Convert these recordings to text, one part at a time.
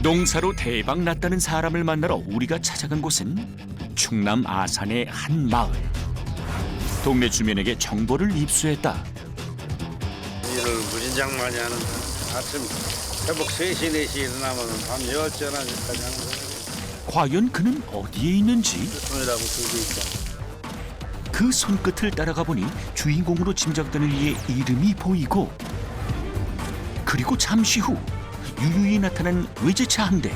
농사로 대박 났다는 사람을 만나러 우리가 찾아간 곳은 충남 아산의 한 마을. 동네 주민에게 정보를 입수했다. 일을 무진장 많이 하는데 아침 새벽 3시, 4시 일어나면 밤 10시, 11시까지 하는 거예요. 과연 그는 어디에 있는지. 손이라고 들고 있죠. 그 손끝을 따라가 보니 주인공으로 짐작되는 이의 이름이 보이고, 그리고 잠시 후 유유히 나타난 외제차 한 대.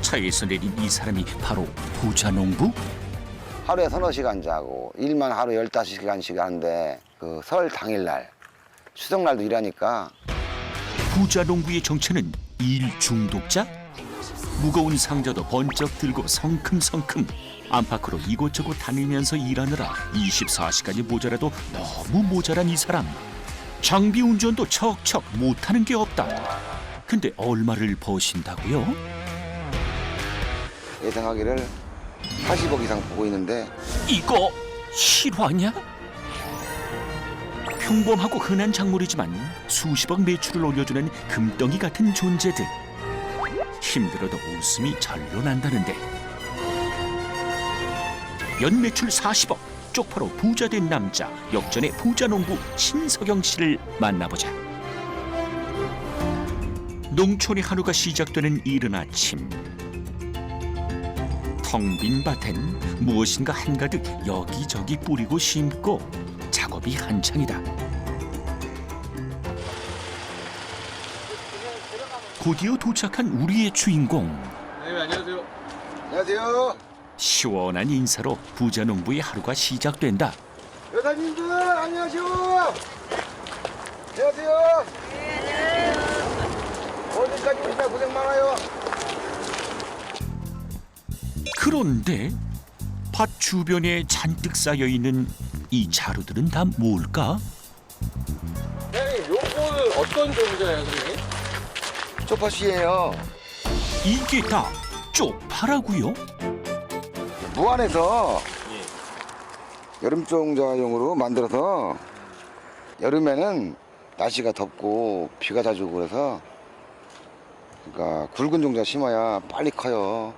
차에서 내린 이 사람이 바로 부자농부? 하루에 서너 시간 자고 일만 하루 15시간씩 하는데 그 설 당일날 추석날도 일하니까. 부자농부의 정체는 일 중독자? 무거운 상자도 번쩍 들고 성큼성큼 안팎으로 이곳저곳 다니면서 일하느라 24시간이 모자라도 너무 모자란 이 사람. 장비 운전도 척척 못하는 게 없다. 근데 얼마를 버신다고요? 예상하기를 80억 이상 보고 있는데. 이거 실화냐? 평범하고 흔한 작물이지만 수십억 매출을 올려주는 금덩이 같은 존재들. 힘들어도 웃음이 절로 난다는데. 연 매출 40억, 쪽파로 부자된 남자, 역전의 부자농부 신석영 씨를 만나보자. 농촌의 하루가 시작되는 이른 아침. 텅 빈 밭엔 무엇인가 한가득 여기저기 뿌리고 심고 작업이 한창이다. 곧이어 도착한 우리의 주인공. 네, 안녕하세요. 안녕하세요. 시원한 인사로 부자농부의 하루가 시작된다. 여사님들 안녕하세요. 안녕하세요. 어디까지 오시나 고생 많아요. 그런데 밭 주변에 잔뜩 쌓여있는 이 자루들은 다 뭘까? 선생님, 요거는 어떤 종자예요, 선생님? 쪽파씨예요. 이게 다 쪽파라고요? 무안에서 여름 종자용으로 만들어서 여름에는 날씨가 덥고 비가 자주 오고 그래서 그러니까 굵은 종자 심어야 빨리 커요.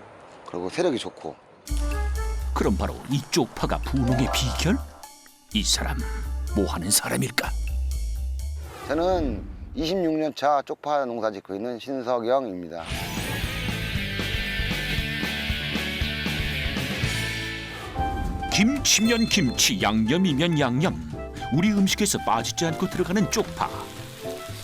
그리고 세력이 좋고. 그럼 바로 이 쪽파가 부농의 비결? 이 사람 뭐 하는 사람일까? 저는 26년 차 쪽파 농사 짓고 있는 신석영입니다. 김치면 김치, 양념이면 양념. 우리 음식에서 빠지지 않고 들어가는 쪽파.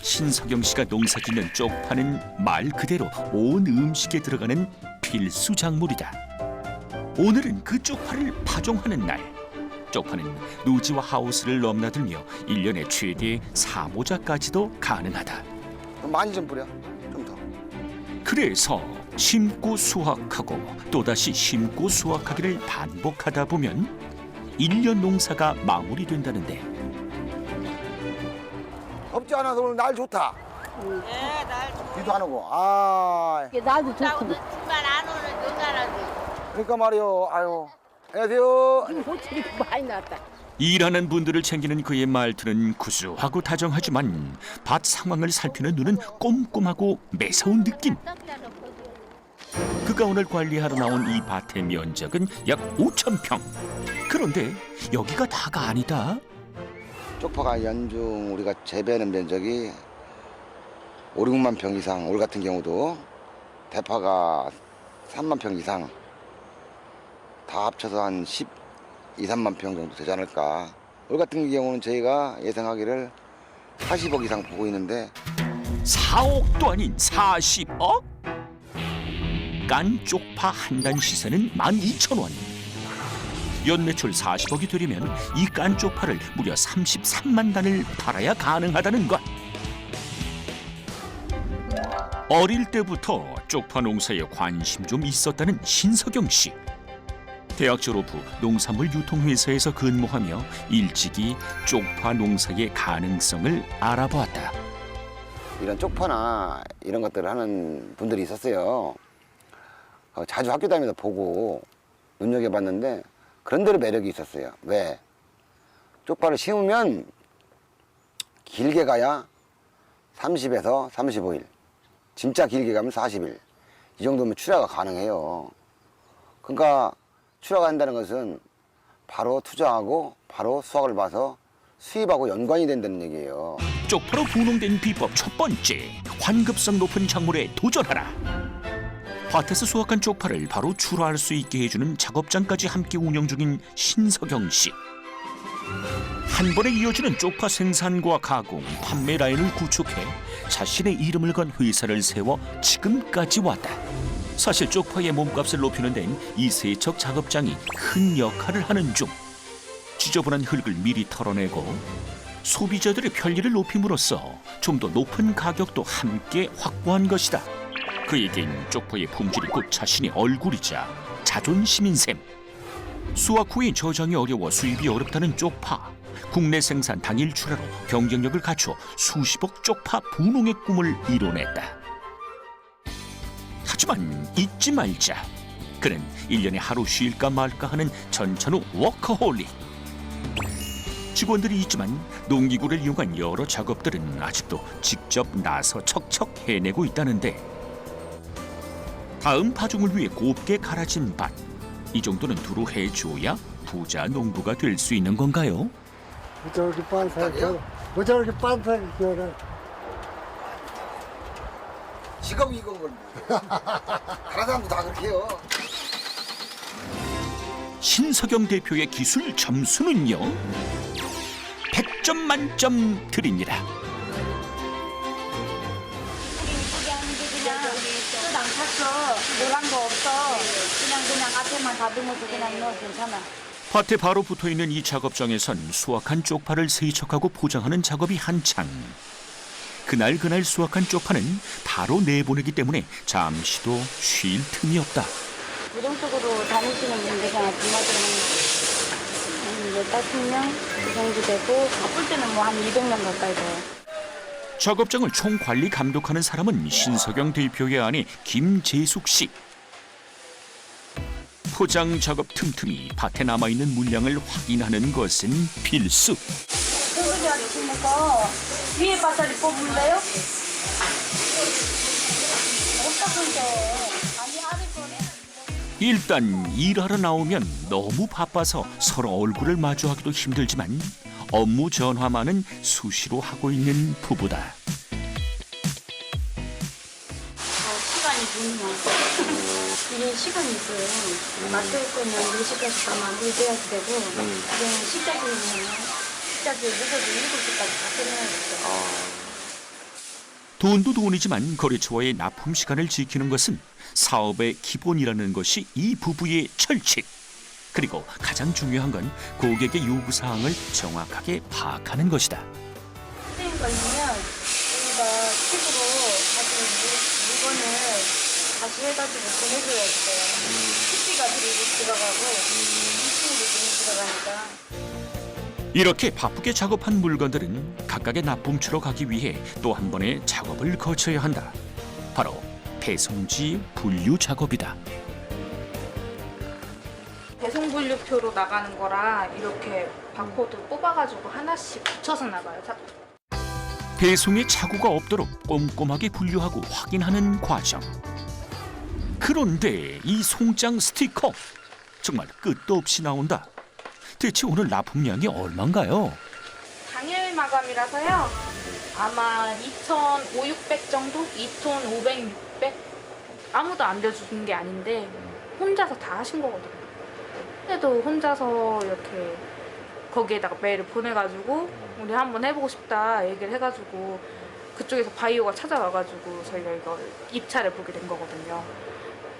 신석영 씨가 농사짓는 쪽파는 말 그대로 온 음식에 들어가는 필수 작물이다. 오늘은 그 쪽파를 파종하는 날. 쪽파는 노지와 하우스를 넘나들며 1년에 최대 4모자까지도 가능하다. 많이 좀 뿌려. 좀 더. 그래서 심고 수확하고 또다시 심고 수확하기를 반복하다 보면 1년 농사가 마무리된다는데. 덥지 않아서 오늘 날 좋다. 네, 날 비도 안 오고. 아, 나도 좋고. 정말 안 오는 여자라지. 그러니까 말이요. 아유. 안녕하세요. 호텔이 많이 났다. 일하는 분들을 챙기는 그의 말투는 구수하고 다정하지만 밭 상황을 살피는 눈은 꼼꼼하고 매서운 느낌. 그가 오늘 관리하러 나온 이 밭의 면적은 약 5,000평. 그런데 여기가 다가 아니다. 쪽파가 연중 우리가 재배하는 면적이 5, 6만 평 이상. 올 같은 경우도 대파가 3만 평 이상. 다 합쳐서 한 12, 3만 평 정도 되지 않을까. 올 같은 경우는 저희가 예상하기를 40억 이상 보고 있는데. 4억도 아닌 40억? 깐 쪽파 한 단 시세는 12,000원. 연매출 40억이 되려면 이 깐 쪽파를 무려 33만 단을 팔아야 가능하다는 것. 어릴 때부터 쪽파 농사에 관심 좀 있었다는 신석영 씨. 대학 졸업 후 농산물 유통회사에서 근무하며 일찍이 쪽파 농사의 가능성을 알아보았다. 이런 쪽파나 이런 것들을 하는 분들이 있었어요. 자주 학교 다니면서 보고 눈여겨봤는데 그런 대로 매력이 있었어요. 왜? 쪽파를 심으면 길게 가야 30에서 35일. 진짜 길게 가면 40일. 이 정도면 출하가 가능해요. 그러니까 출하가 한다는 것은 바로 투자하고 바로 수확을 봐서 수입하고 연관이 된다는 얘기예요. 쪽파로 분홍된 비법 첫 번째, 환급성 높은 작물에 도전하라. 밭에서 수확한 쪽파를 바로 출하할 수 있게 해주는 작업장까지 함께 운영 중인 신석영 씨. 한 번에 이어지는 쪽파 생산과 가공, 판매 라인을 구축해 자신의 이름을 건 회사를 세워 지금까지 왔다. 사실 쪽파의 몸값을 높이는 데는 이 세척 작업장이 큰 역할을 하는 중. 지저분한 흙을 미리 털어내고 소비자들의 편리를 높임으로써 좀 더 높은 가격도 함께 확보한 것이다. 그에겐 쪽파의 품질이 곧 자신의 얼굴이자 자존심인 셈. 수확 후에 저장이 어려워 수입이 어렵다는 쪽파. 국내 생산 당일 출하로 경쟁력을 갖춰 수십억 쪽파 분홍의 꿈을 이뤄냈다. 하지만 잊지 말자. 그는 1년에 하루 쉴까 말까 하는 전천후 워커홀릭. 직원들이 있지만 농기구를 이용한 여러 작업들은 아직도 직접 나서 척척 해내고 있다는데, 다음 파종을 위해 곱게 갈아진 밭. 이 정도는 두루 해줘야 부자 농부가 될 수 있는 건가요? 저렇게 빤사죠. 뭐 저렇게 빤사죠. 직업이 이건 건데. 다른 사람도 다 그렇게 해요. 신석영 대표의 기술 점수는요, 100점 만점 드립니다. 안 탔어. 노란 거 없어. 그냥 앞에만 다듬어서 그냥 넣어 괜찮아. 밭에 바로 붙어있는 이 작업장에선 수확한 쪽파를 세척하고 포장하는 작업이 한창. 그날 수확한 쪽파는 바로 내보내기 때문에 잠시도 쉴 틈이 없다. 부정적으로 다니시는 분들이 한 주마다 15명 그 정도 되고 바쁠 때는 뭐 한 200명 가까이 돼요. 작업장을 총관리 감독하는 사람은 신석영 대표의 아내 김재숙 씨. 포장 작업 틈틈이 밭에 남아있는 물량을 확인하는 것은 필수. 소고기 아저씨니까 위에 바다리 뽑을래요? 없다 근데 아니 아래 거네. 일단 일하러 나오면 너무 바빠서 서로 얼굴을 마주하기도 힘들지만 업무 전화만은 수시로 하고 있는 부부다. 시간이 돈이야. 이게 시간이 있어요. 맡을 거면 4시까지 가면 안 돼야지 되고 그냥 시작이 늦어도 7시까지 다 끝내야겠어요. 돈도 돈이지만 거래처와의 납품 시간을 지키는 것은 사업의 기본이라는 것이 이 부부의 철칙. 그리고 가장 중요한 건 고객의 요구사항을 정확하게 파악하는 것이다. 선생님 걸리면 저희가 팁으로 다시 물건을 다시 해가지고 보내줘야 돼요. 택비가 들어가고 인증도 들어가니까. 이렇게 바쁘게 작업한 물건들은 각각의 납품처로 가기 위해 또 한 번의 작업을 거쳐야 한다. 바로 배송지 분류 작업이다. 배송 분류표로 나가는 거라 이렇게 바코드 뽑아가지고 하나씩 붙여서 나가요. 배송에 착오가 없도록 꼼꼼하게 분류하고 확인하는 과정. 그런데 이 송장 스티커 정말 끝도 없이 나온다. 대체 오늘 납품량이 얼만가요? 당일 마감이라서요. 아마 2,500 정도? 2,500, 600? 아무도 안 돼주는 게 아닌데 혼자서 다 하신 거거든요. 그래도 혼자서 이렇게 거기에다가 메일을 보내가지고 우리 한번 해보고 싶다 얘기를 해가지고 그쪽에서 바이오가 찾아와가지고 저희가 이거 입찰을 보게 된 거거든요.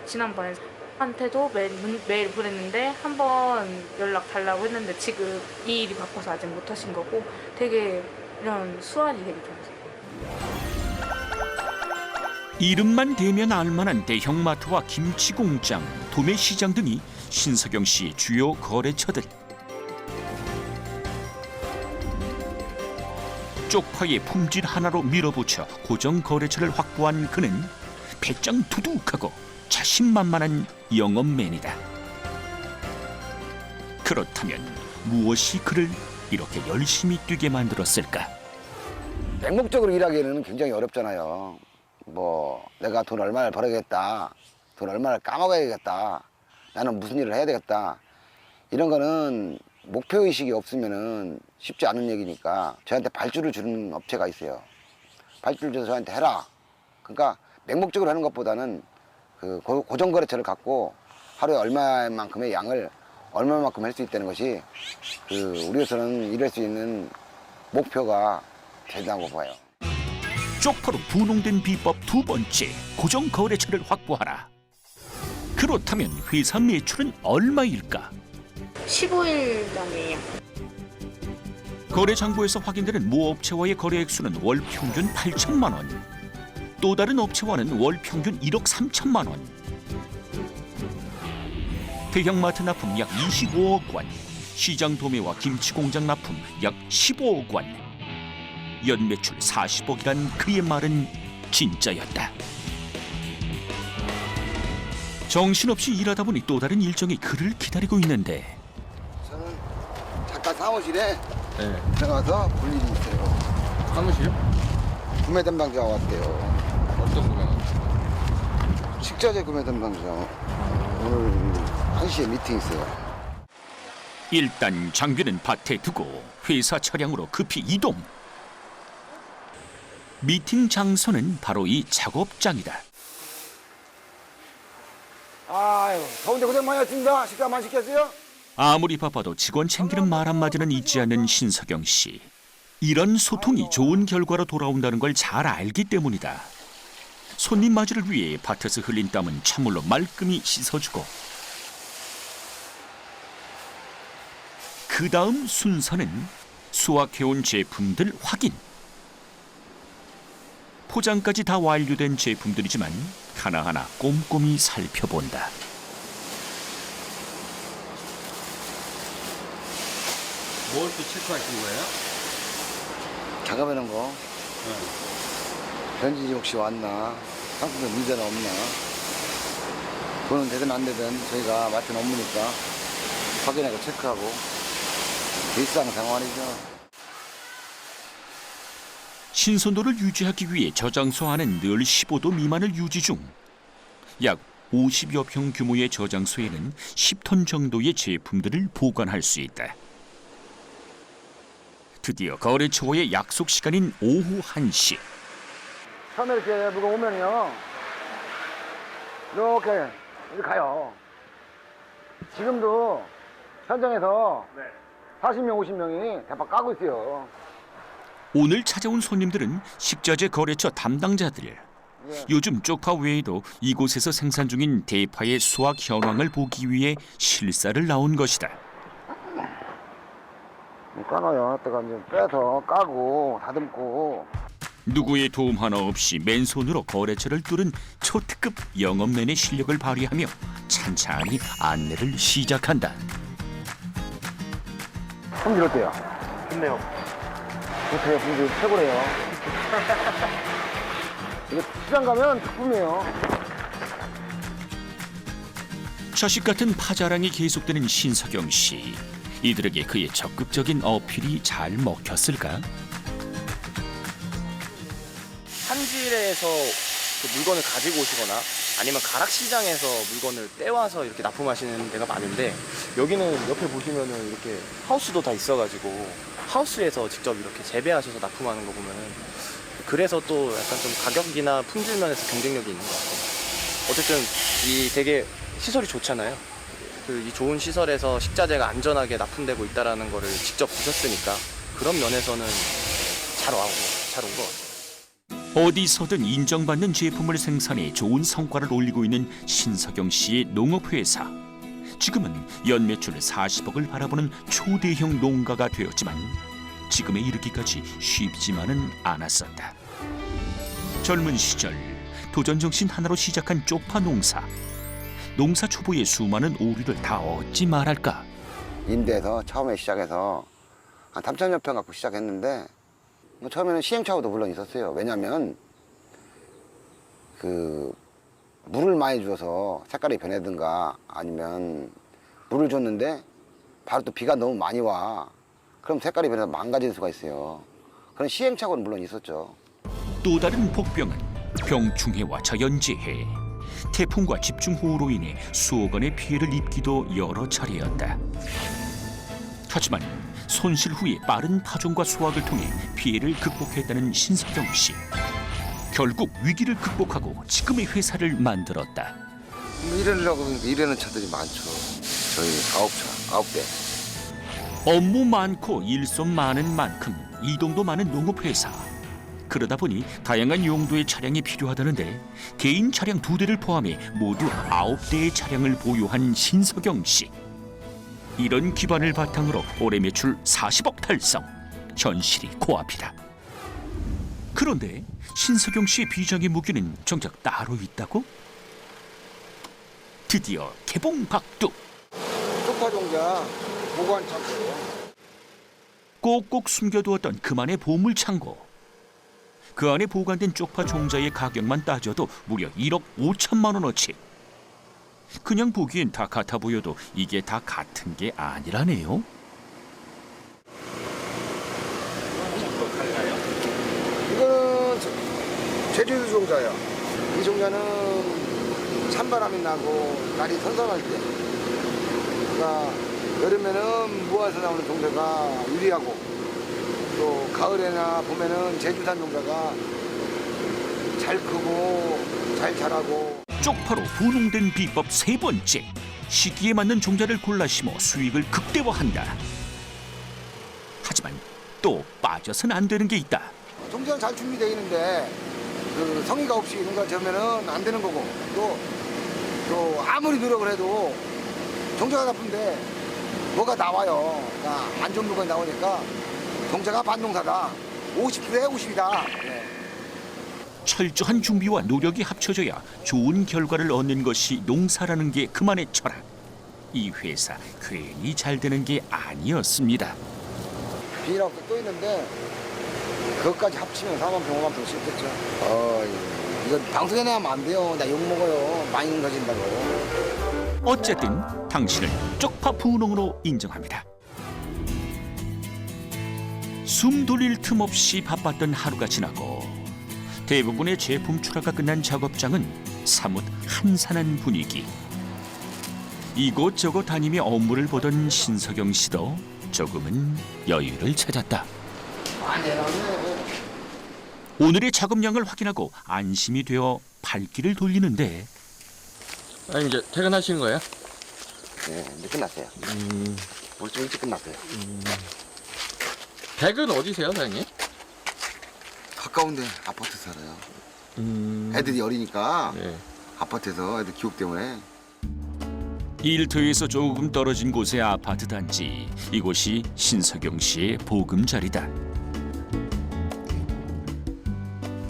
지난번에 한테도 메일 보냈는데 한번 연락 달라고 했는데 지금 이 일이 바빠서 아직 못 하신 거고 되게 이런 수완이 되게 좋으세요. 이름만 대면 알만한 대형마트와 김치공장, 도매시장 등이 신석영 씨의 주요 거래처들. 쪽파의 품질 하나로 밀어붙여 고정 거래처를 확보한 그는 배짱 두둑하고 자신만만한 영업맨이다. 그렇다면 무엇이 그를 이렇게 열심히 뛰게 만들었을까? 맹목적으로 일하기에는 굉장히 어렵잖아요. 뭐 내가 돈 얼마를 벌어야겠다, 돈 얼마를 까먹어야겠다, 나는 무슨 일을 해야 되겠다, 이런 거는 목표의식이 없으면은 쉽지 않은 얘기니까 저한테 발주를 주는 업체가 있어요. 발주를 줘서 저한테 해라. 그러니까 맹목적으로 하는 것보다는 그 고정거래처를 갖고 하루에 얼마만큼의 양을 얼마만큼 할 수 있다는 것이 그 우리로서는 이룰 수 있는 목표가 된다고 봐요. 쪽파로 분홍된 비법 두 번째, 고정 거래처를 확보하라. 그렇다면 회사 매출은 얼마일까? 15일간이에요. 거래장부에서 확인되는 모 업체와의 거래 액수는 월 평균 8천만 원. 또 다른 업체와는 월 평균 1억 3천만 원. 대형마트 납품 약 25억 원, 시장 도매와 김치 공장 납품 약 15억 원. 연매출 40억이란 그의 말은 진짜였다. 정신없이 일하다 보니 또 다른 일정이 그를 기다리고 있는데 저는 잠깐 사무실에 네. 들어가서 볼 일이 있어요. 사무실요? 구매 담당자가 왔대요. 어떤 구매가? 식자재 구매 담당자. 오늘 1시에 미팅 있어요. 일단 장비는 밭에 두고 회사 차량으로 급히 이동. 미팅 장소는 바로 이 작업장이다. 아유, 더운데 고생 많이 하셨습니다. 식사 많이 시켰어요? 아무리 바빠도 직원 챙기는 말 한마디는 잊지 않는 신석영 씨. 이런 소통이 좋은 결과로 돌아온다는 걸 잘 알기 때문이다. 손님 맞이를 위해 밭에서 흘린 땀은 찬물로 말끔히 씻어주고 그 다음 순서는 수확해온 제품들 확인. 포장까지 다 완료된 제품들이지만 하나하나 꼼꼼히 살펴본다. 뭘 또 체크하신 거예요? 작업하는 거. 변진이 혹시 왔나? 상품에 문제는 없나? 돈은 되든 안 되든 저희가 맡은 업무니까 확인하고 체크하고 일상생활이죠. 신선도를 유지하기 위해 저장소 안은 늘 15도 미만을 유지 중. 약 50여 평 규모의 저장소에는 10톤 정도의 제품들을 보관할 수 있다. 드디어 거래처와의 약속 시간인 오후 1시. 처음에 이렇게 물건 오면요, 이렇게 가요. 지금도 현장에서 40명, 50명이 대파 까고 있어요. 오늘 찾아온 손님들은 식자재 거래처 담당자들. 요즘 쪽파 외에도 이곳에서 생산 중인 대파의 수확 현황을 보기 위해 실사를 나온 것이다. 까놔요. 때가 이제 빼서 까고 다듬고. 누구의 도움 하나 없이 맨손으로 거래처를 뚫은 초특급 영업맨의 실력을 발휘하며 찬찬히 안내를 시작한다. 품질 어때요? 좋네요. 좋대요. 품질 최고래요. 이거 시장 가면 특품이에요. 자식 같은 파자랑이 계속되는 신석영 씨. 이들에게 그의 적극적인 어필이 잘 먹혔을까? 한질에서 그 물건을 가지고 오시거나 아니면 가락시장에서 물건을 떼와서 이렇게 납품하시는 데가 많은데, 여기는 옆에 보시면은 이렇게 하우스도 다 있어가지고 하우스에서 직접 이렇게 재배하셔서 납품하는 거 보면은, 그래서 또 약간 좀 가격이나 품질 면에서 경쟁력이 있는 것 같아요. 어쨌든 이 되게 시설이 좋잖아요. 그 이 좋은 시설에서 식자재가 안전하게 납품되고 있다라는 거를 직접 보셨으니까 그런 면에서는 잘 온 것 같아요. 어디서든 인정받는 제품을 생산해 좋은 성과를 올리고 있는 신석영 씨의 농업회사. 지금은 연매출 40억을 바라보는 초대형 농가가 되었지만 지금에 이르기까지 쉽지만은 않았었다. 젊은 시절 도전정신 하나로 시작한 쪽파 농사. 농사 초보의 수많은 오류를 다 얻지 말할까. 임대에서 처음에 시작해서 한 3,000여 평 갖고 시작했는데, 뭐 처음에는 시행착오도 물론 있었어요. 왜냐면 그 물을 많이 줘서 색깔이 변하든가, 아니면 물을 줬는데 바로 또 비가 너무 많이 와. 그럼 색깔이 변해서 망가질 수가 있어요. 그런 시행착오는 물론 있었죠. 또 다른 복병은 병충해와 자연재해, 태풍과 집중호우로 인해 수억 원의 피해를 입기도 여러 차례였다. 하지만 손실 후에 빠른 파종과 수확을 통해 피해를 극복했다는 신석영 씨. 결국 위기를 극복하고 지금의 회사를 만들었다. 일하려고 하니까 일하는 차들이 많죠. 저희 9대. 업무 많고 일손 많은 만큼 이동도 많은 농업회사. 그러다 보니 다양한 용도의 차량이 필요하다는데 개인 차량 2대를 포함해 모두 9대의 차량을 보유한 신석영 씨. 이런 기반을 바탕으로 올해 매출 40억 달성. 현실이 코앞이다. 그런데 신석영 씨의 비장의 무기는 정작 따로 있다고? 드디어 개봉 각두. 쪽파 종자 보관 창고. 꼭꼭 숨겨두었던 그만의 보물 창고. 그 안에 보관된 쪽파 종자의 가격만 따져도 무려 1억 5천만 원어치. 그냥 보기엔 다 같아 보여도 이게 다 같은 게 아니라네요. 이거는 제주도 종자야. 이 종자는 찬바람이 나고 날이 선선할 때, 그러니까 여름에는 모아서 나오는 종자가 유리하고, 또 가을에나 봄에는 제주산 종자가 잘 크고 잘 자라고. 쪽파로 분홍된 비법 3번째. 시기에 맞는 종자를 골라 심어 수익을 극대화한다. 하지만 또 빠져선 안 되는 게 있다. 종자는 잘 준비되어 있는데 그 성의가 없이 농가 지으면은 안 되는 거고, 또 아무리 노력을 해도 종자가 나쁜데 뭐가 나와요. 그러니까 안 좋은 물건이 나오니까 종자가 반동사다. 50대 50이다. 철저한 준비와 노력이 합쳐져야 좋은 결과를 얻는 것이 농사라는 게 그만의 철학. 이 회사 괜히 잘 되는 게 아니었습니다. 비닐하우스 또 있는데 그것까지 합치면 4만 평, 5만 평 씹겠죠. 이거 방송에 내면 안 돼요. 나 욕먹어요. 많이 넘어진다고. 어쨌든 당신을 쪽파 분홍으로 인정합니다. 숨 돌릴 틈 없이 바빴던 하루가 지나고 대부분의 제품 출하가 끝난 작업장은 사뭇 한산한 분위기. 이곳저곳 다니며 업무를 보던 신석영 씨도 조금은 여유를 찾았다. 오늘의 작업량을 확인하고 안심이 되어 발길을 돌리는데 아니 이제 퇴근하시는 거예요? 네, 이제 끝났어요. 오늘 좀 일찍 끝났어요. 댁은 어디세요, 사장님? 가까운데 아파트 살아요. 애들이 어리니까 네. 아파트에서 애들 교육 때문에. 일터에서 조금 떨어진 곳의 아파트 단지. 이곳이 신석영 씨의 보금자리다.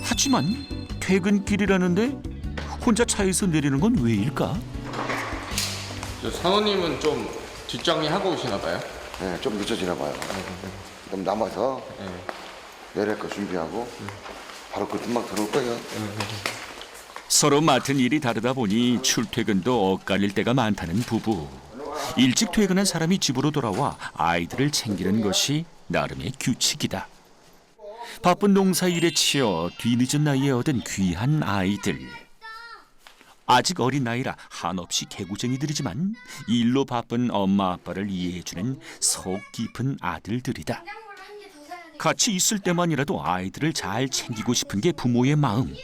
하지만 퇴근길이라는데 혼자 차에서 내리는 건 왜일까? 저 사모님은 좀 뒷정리하고 오시나 봐요? 네, 좀 늦어지나 봐요. 좀 남아서 네. 내릴 거 준비하고 바로 그 금방 들어올 거예요. 서로 맡은 일이 다르다 보니 출퇴근도 엇갈릴 때가 많다는 부부. 일찍 퇴근한 사람이 집으로 돌아와 아이들을 챙기는 것이 나름의 규칙이다. 바쁜 농사일에 치여 뒤늦은 나이에 얻은 귀한 아이들. 아직 어린 나이라 한없이 개구쟁이들이지만 일로 바쁜 엄마 아빠를 이해해주는 속 깊은 아들들이다. 같이 있을 때만이라도 아이들을 잘 챙기고 싶은 게 부모의 마음.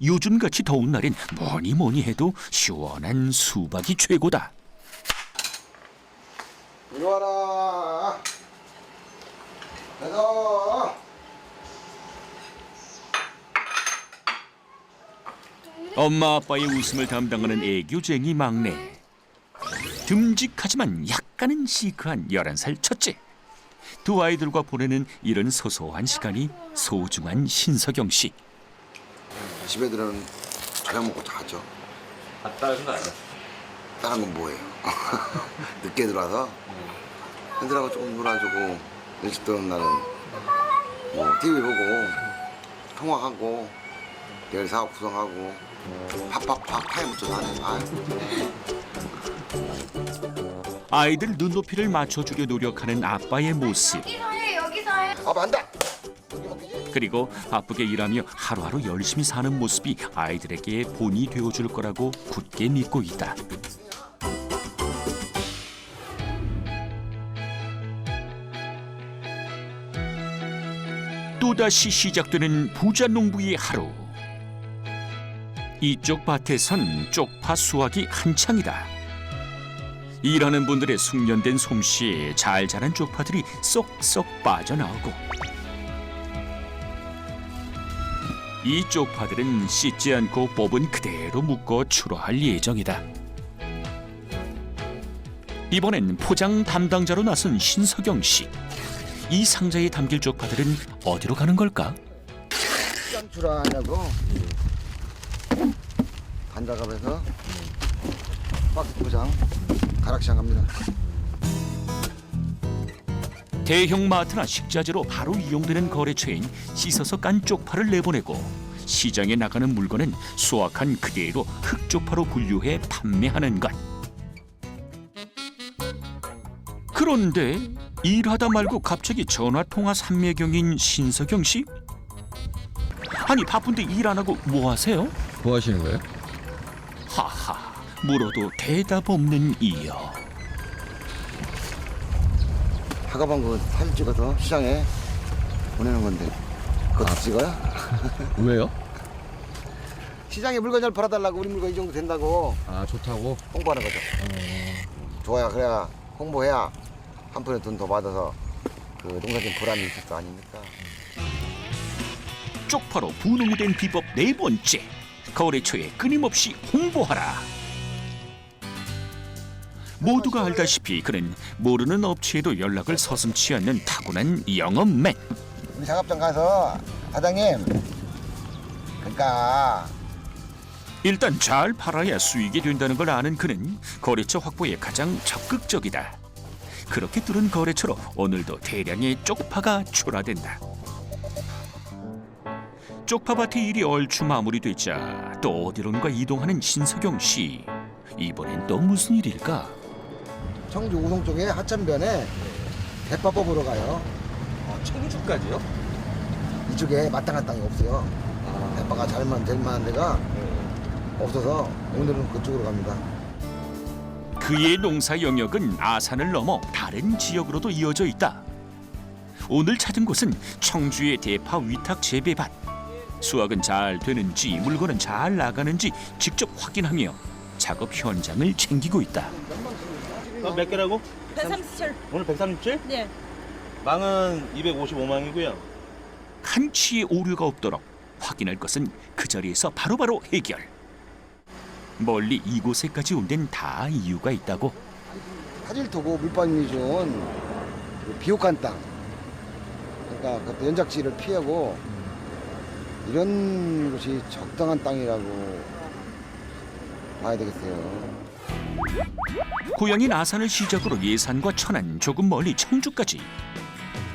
요즘같이 더운 날엔 뭐니 해도 시원한 수박이 최고다. 이리 와라. 가자. 엄마 아빠의 웃음을 담당하는 애교쟁이 막내. 듬직하지만 약간은 시크한 11살 첫째. 두 아이들과 보내는 이런 소소한 시간이 소중한 신석영 씨. 집 애들은 저녁 먹고 자죠. 다른 거 아니야? 다른 건 뭐예요? 늦게 들어와서 애들하고 조금 놀아주고, 일찍 들어오는 날은 뭐 TV 보고 통화하고 내일 사업 구성하고 팍팍팍 파에 묻혀서 하네. 아이들 눈높이를 맞춰주려 노력하는 아빠의 모습. 아, 만다. 그리고 바쁘게 일하며 하루하루 열심히 사는 모습이 아이들에게 본이 되어줄 거라고 굳게 믿고 있다. 또다시 시작되는 부자 농부의 하루. 이쪽 밭에선 쪽파 수확이 한창이다. 일하는 분들의 숙련된 솜씨에 잘 자란 쪽파들이 쏙쏙 빠져나오고, 이 쪽파들은 씻지 않고 뽑은 그대로 묶어 출하할 예정이다. 이번엔 포장 담당자로 나선 신석영 씨. 이 상자에 담길 쪽파들은 어디로 가는 걸까? 출하하냐고 단작업에서 박스 포장 가락시장 갑니다. 대형 마트나 식자재로 바로 이용되는 거래처인 씻어서 깐 쪽파를 내보내고, 시장에 나가는 물건은 수확한 그대로 흑쪽파로 분류해 판매하는 것. 그런데 일하다 말고 갑자기 전화통화 삼매경인 신석영 씨? 아니, 바쁜데 일 안 하고 뭐 하세요? 뭐 하시는 거예요? 하하, 물어도 대답 없는 이여. 하가방 그 사진 찍어서 시장에 보내는 건데 그것도 찍어요? 왜요? 시장에 물건 잘 팔아달라고. 우리 물건 이 정도 된다고 아, 좋다고? 홍보하는 거죠. 좋아야, 그래야 홍보해야 한 푼에 돈 더 받아서 그 농사진 보람이 있을 거 아닙니까? 쪽파로 분홍이 된 비법 네 번째. 거래처에 끊임없이 홍보하라. 모두가 알다시피 그는 모르는 업체에도 연락을 서슴지 않는 타고난 영업맨. 우리 작업장 가서 사장님, 그러니까 일단 잘 팔아야 수익이 된다는 걸 아는 그는 거래처 확보에 가장 적극적이다. 그렇게 뚫은 거래처로 오늘도 대량의 쪽파가 출하된다. 쪽파밭의 일이 얼추 마무리되자 또 어디론가 이동하는 신석영 씨. 이번엔 또 무슨 일일까? 청주 우성 쪽에 하천변에 대파 뽑으러 가요. 청주까지요? 이쪽에 마땅한 땅이 없어요. 대파가 잘만 될 만한 데가 없어서 오늘은 그쪽으로 갑니다. 그의 농사 영역은 아산을 넘어 다른 지역으로도 이어져 있다. 오늘 찾은 곳은 청주의 대파 위탁 재배밭. 수확은 잘 되는지 물건은 잘 나가는지 직접 확인하며 작업 현장을 챙기고 있다. 몇 개라고? 137. 오늘 137? 네. 망은 255망이고요. 한치의 오류가 없도록 확인할 것은 그 자리에서 바로바로 해결. 멀리 이곳에까지 온 데는 다 이유가 있다고. 화질토고 물방울이 준 그 비옥한 땅. 그러니까 그것도 연작지를 피하고 이런 곳이 적당한 땅이라고 봐야 되겠어요. 고향인 아산을 시작으로 예산과 천안, 조금 멀리 청주까지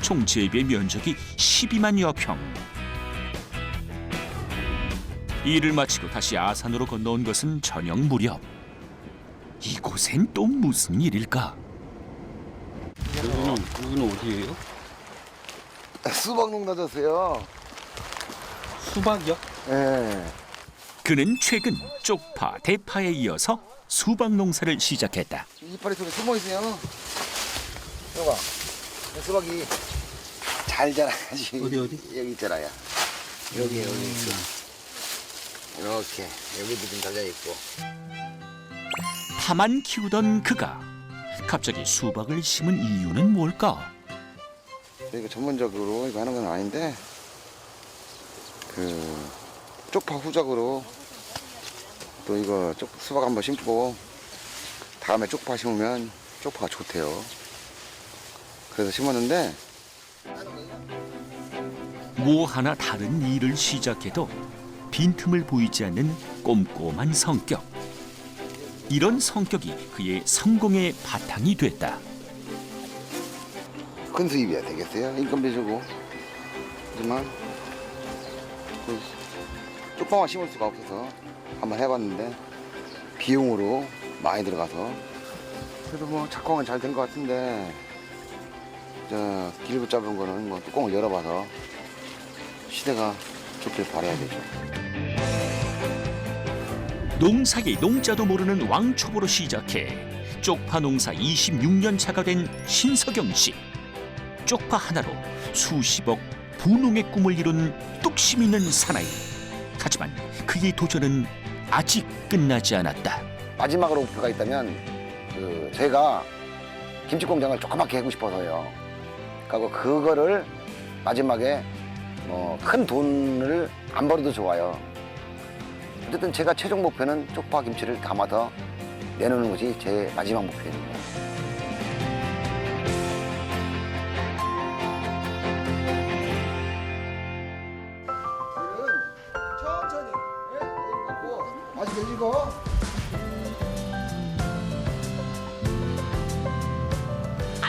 총 재배 면적이 12만여 평. 일을 마치고 다시 아산으로 건너온 것은 저녁 무렵. 이곳엔 또 무슨 일일까? 여기는 어디예요? 수박 농사 졌어요. 수박이요? 예. 그는 최근 쪽파, 대파에 이어서 수박 농사를 시작했다. 이파리 속에 숨어 있어요. 여봐, 수박이 잘 자라야지. 어디? 여기 있잖아요. 여기 있어. 이렇게 여기도 좀 달려 있고. 파만 키우던 그가 갑자기 수박을 심은 이유는 뭘까? 이거 전문적으로 이거 하는 건 아닌데 그 쪽파 후작으로 또 이거 수박 한번 심고 다음에 쪽파 심으면 쪽파가 좋대요. 그래서 심었는데 뭐 하나 다른 일을 시작해도 빈틈을 보이지 않는 꼼꼼한 성격. 이런 성격이 그의 성공의 바탕이 됐다. 큰 수입이야 되겠어요. 인건비 주고. 하지만 그 쪽파만 심을 수가 없어서 한번 해봤는데 비용으로 많이 들어가서 그래도 뭐 작황은 잘 된 것 같은데 저 길 붙잡은 거는 뭐 뚜껑을 열어봐서 시대가 좋길 바라야 되죠. 농사의 농자도 모르는 왕초보로 시작해 쪽파 농사 26년 차가 된 신석영 씨. 쪽파 하나로 수십억 부농의 꿈을 이룬 뚝심 있는 사나이. 하지만 그의 도전은 아직 끝나지 않았다. 마지막으로 목표가 있다면 제가 김치 공장을 조그맣게 하고 싶어서요. 그리고 그거를 마지막에 큰 돈을 안 벌어도 좋아요. 어쨌든 제가 최종 목표는 쪽파 김치를 담아서 내놓는 것이 제 마지막 목표입니다. 천천히 아직 열리고.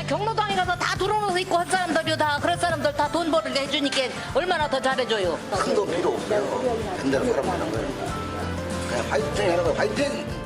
경로당에 가서 다 들어오는 있고 한 사람들이 다 그런 사람들 다 돈 벌게 해주니까 얼마나 더 잘해줘요. 큰 돈 필요 없어요. 근대로 살아보는 거예요. 그냥 화이팅 하는 거예요. 화이팅!